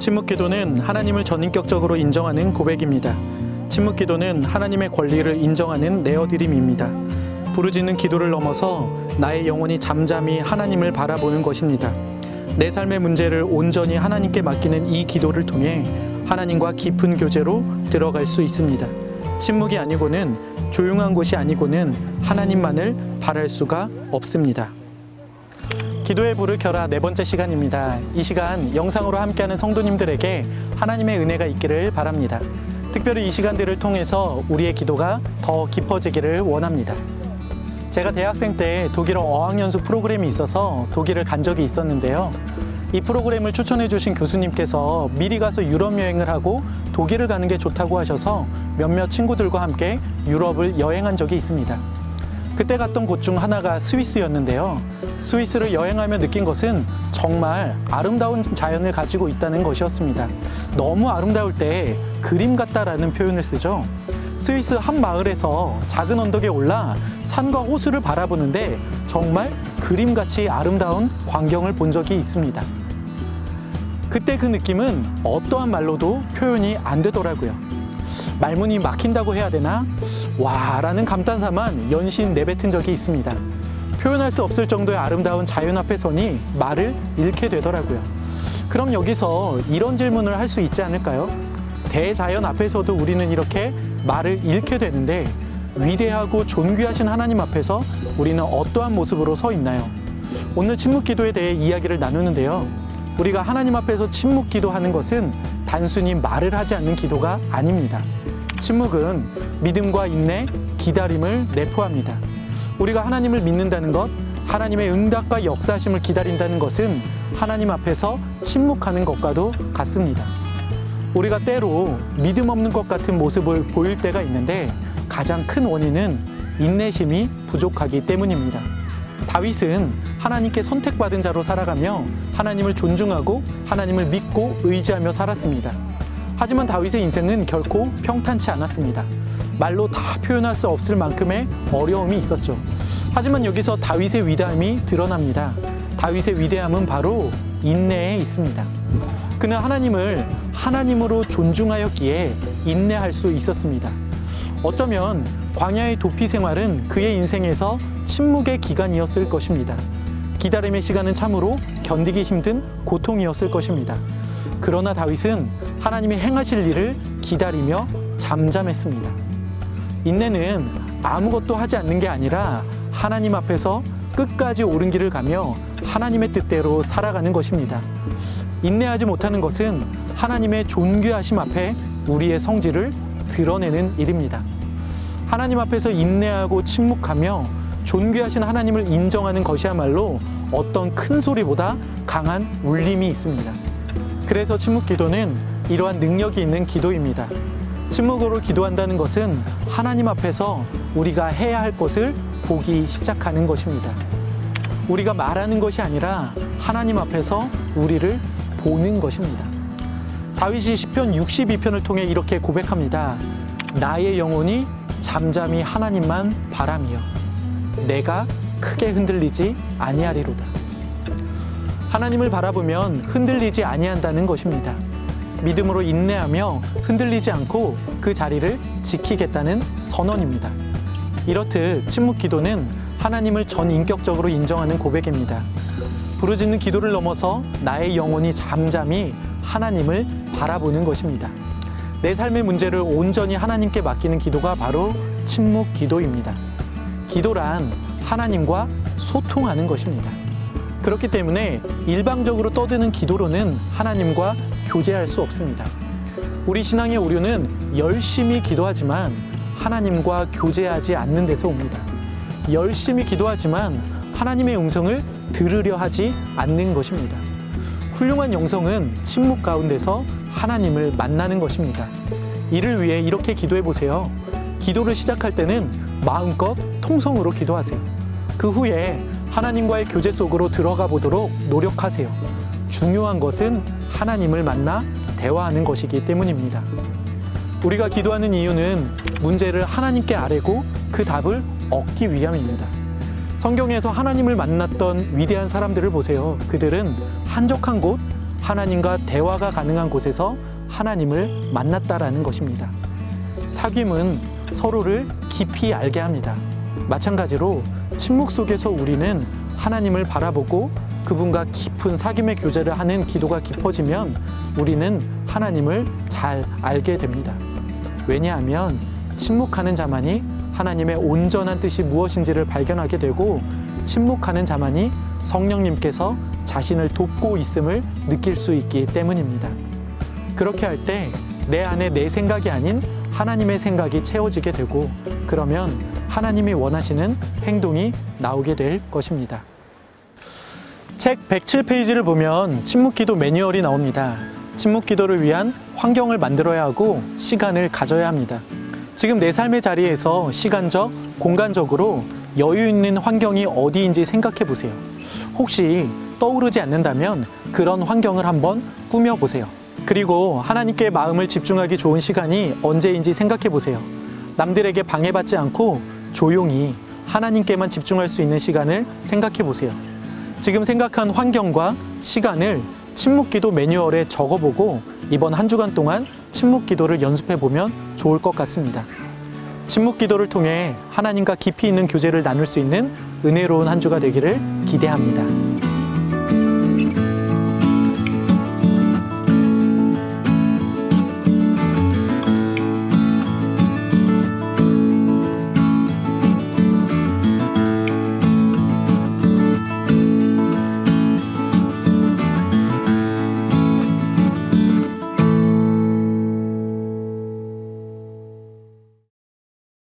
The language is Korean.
침묵기도는 하나님을 전인격적으로 인정하는 고백입니다. 침묵기도는 하나님의 권리를 인정하는 내어드림입니다. 부르짖는 기도를 넘어서 나의 영혼이 잠잠히 하나님을 바라보는 것입니다. 내 삶의 문제를 온전히 하나님께 맡기는 이 기도를 통해 하나님과 깊은 교제로 들어갈 수 있습니다. 침묵이 아니고는, 조용한 곳이 아니고는 하나님만을 바랄 수가 없습니다. 기도의 불을 켜라 네 번째 시간입니다. 이 시간 영상으로 함께하는 성도님들에게 하나님의 은혜가 있기를 바랍니다. 특별히 이 시간들을 통해서 우리의 기도가 더 깊어지기를 원합니다. 제가 대학생 때 독일어 어학연수 프로그램이 있어서 독일을 간 적이 있었는데요. 이 프로그램을 추천해 주신 교수님께서 미리 가서 유럽 여행을 하고 독일을 가는 게 좋다고 하셔서 몇몇 친구들과 함께 유럽을 여행한 적이 있습니다. 그때 갔던 곳 중 하나가 스위스였는데요. 스위스를 여행하며 느낀 것은 정말 아름다운 자연을 가지고 있다는 것이었습니다. 너무 아름다울 때 그림 같다라는 표현을 쓰죠. 스위스 한 마을에서 작은 언덕에 올라 산과 호수를 바라보는데 정말 그림같이 아름다운 광경을 본 적이 있습니다. 그때 그 느낌은 어떠한 말로도 표현이 안 되더라고요. 말문이 막힌다고 해야 되나? 와 라는 감탄사만 연신 내뱉은 적이 있습니다. 표현할 수 없을 정도의 아름다운 자연 앞에 서니 말을 잃게 되더라고요. 그럼 여기서 이런 질문을 할 수 있지 않을까요? 대자연 앞에서도 우리는 이렇게 말을 잃게 되는데 위대하고 존귀하신 하나님 앞에서 우리는 어떠한 모습으로 서 있나요? 오늘 침묵기도에 대해 이야기를 나누는데요. 우리가 하나님 앞에서 침묵기도하는 것은 단순히 말을 하지 않는 기도가 아닙니다. 침묵은 믿음과 인내, 기다림을 내포합니다. 우리가 하나님을 믿는다는 것, 하나님의 응답과 역사하심을 기다린다는 것은 하나님 앞에서 침묵하는 것과도 같습니다. 우리가 때로 믿음 없는 것 같은 모습을 보일 때가 있는데 가장 큰 원인은 인내심이 부족하기 때문입니다. 다윗은 하나님께 선택받은 자로 살아가며 하나님을 존중하고 하나님을 믿고 의지하며 살았습니다. 하지만 다윗의 인생은 결코 평탄치 않았습니다. 말로 다 표현할 수 없을 만큼의 어려움이 있었죠. 하지만 여기서 다윗의 위대함이 드러납니다. 다윗의 위대함은 바로 인내에 있습니다. 그는 하나님을 하나님으로 존중하였기에 인내할 수 있었습니다. 어쩌면 광야의 도피 생활은 그의 인생에서 침묵의 기간이었을 것입니다. 기다림의 시간은 참으로 견디기 힘든 고통이었을 것입니다. 그러나 다윗은 하나님이 행하실 일을 기다리며 잠잠했습니다. 인내는 아무것도 하지 않는 게 아니라 하나님 앞에서 끝까지 옳은 길을 가며 하나님의 뜻대로 살아가는 것입니다. 인내하지 못하는 것은 하나님의 존귀하심 앞에 우리의 성질을 드러내는 일입니다. 하나님 앞에서 인내하고 침묵하며 존귀하신 하나님을 인정하는 것이야말로 어떤 큰 소리보다 강한 울림이 있습니다. 그래서 침묵기도는 이러한 능력이 있는 기도입니다. 침묵으로 기도한다는 것은 하나님 앞에서 우리가 해야 할 것을 보기 시작하는 것입니다. 우리가 말하는 것이 아니라 하나님 앞에서 우리를 보는 것입니다. 다윗이 시편 62편을 통해 이렇게 고백합니다. 나의 영혼이 잠잠히 하나님만 바라며 내가 크게 흔들리지 아니하리로다. 하나님을 바라보면 흔들리지 아니한다는 것입니다. 믿음으로 인내하며 흔들리지 않고 그 자리를 지키겠다는 선언입니다. 이렇듯 침묵기도는 하나님을 전인격적으로 인정하는 고백입니다. 부르짖는 기도를 넘어서 나의 영혼이 잠잠히 하나님을 바라보는 것입니다. 내 삶의 문제를 온전히 하나님께 맡기는 기도가 바로 침묵기도입니다. 기도란 하나님과 소통하는 것입니다. 그렇기 때문에 일방적으로 떠드는 기도로는 하나님과 교제할 수 없습니다. 우리 신앙의 오류는 열심히 기도하지만 하나님과 교제하지 않는 데서 옵니다. 열심히 기도하지만 하나님의 음성을 들으려 하지 않는 것입니다. 훌륭한 영성은 침묵 가운데서 하나님을 만나는 것입니다. 이를 위해 이렇게 기도해 보세요. 기도를 시작할 때는 마음껏 통성으로 기도하세요. 그 후에 하나님과의 교제 속으로 들어가 보도록 노력하세요. 중요한 것은 하나님을 만나 대화하는 것이기 때문입니다. 우리가 기도하는 이유는 문제를 하나님께 아뢰고 그 답을 얻기 위함입니다. 성경에서 하나님을 만났던 위대한 사람들을 보세요. 그들은 한적한 곳, 하나님과 대화가 가능한 곳에서 하나님을 만났다라는 것입니다. 사귐은 서로를 깊이 알게 합니다. 마찬가지로 침묵 속에서 우리는 하나님을 바라보고 그분과 깊은 사귐의 교제를 하는 기도가 깊어지면 우리는 하나님을 잘 알게 됩니다. 왜냐하면 침묵하는 자만이 하나님의 온전한 뜻이 무엇인지를 발견하게 되고, 침묵하는 자만이 성령님께서 자신을 돕고 있음을 느낄 수 있기 때문입니다. 그렇게 할 때 내 안에 내 생각이 아닌 하나님의 생각이 채워지게 되고, 그러면 하나님이 원하시는 행동이 나오게 될 것입니다. 책 107페이지를 보면 침묵기도 매뉴얼이 나옵니다. 침묵기도를 위한 환경을 만들어야 하고 시간을 가져야 합니다. 지금 내 삶의 자리에서 시간적, 공간적으로 여유 있는 환경이 어디인지 생각해 보세요. 혹시 떠오르지 않는다면 그런 환경을 한번 꾸며보세요. 그리고 하나님께 마음을 집중하기 좋은 시간이 언제인지 생각해 보세요. 남들에게 방해받지 않고 조용히 하나님께만 집중할 수 있는 시간을 생각해 보세요. 지금 생각한 환경과 시간을 침묵기도 매뉴얼에 적어보고 이번 한 주간 동안 침묵기도를 연습해보면 좋을 것 같습니다. 침묵기도를 통해 하나님과 깊이 있는 교제를 나눌 수 있는 은혜로운 한 주가 되기를 기대합니다.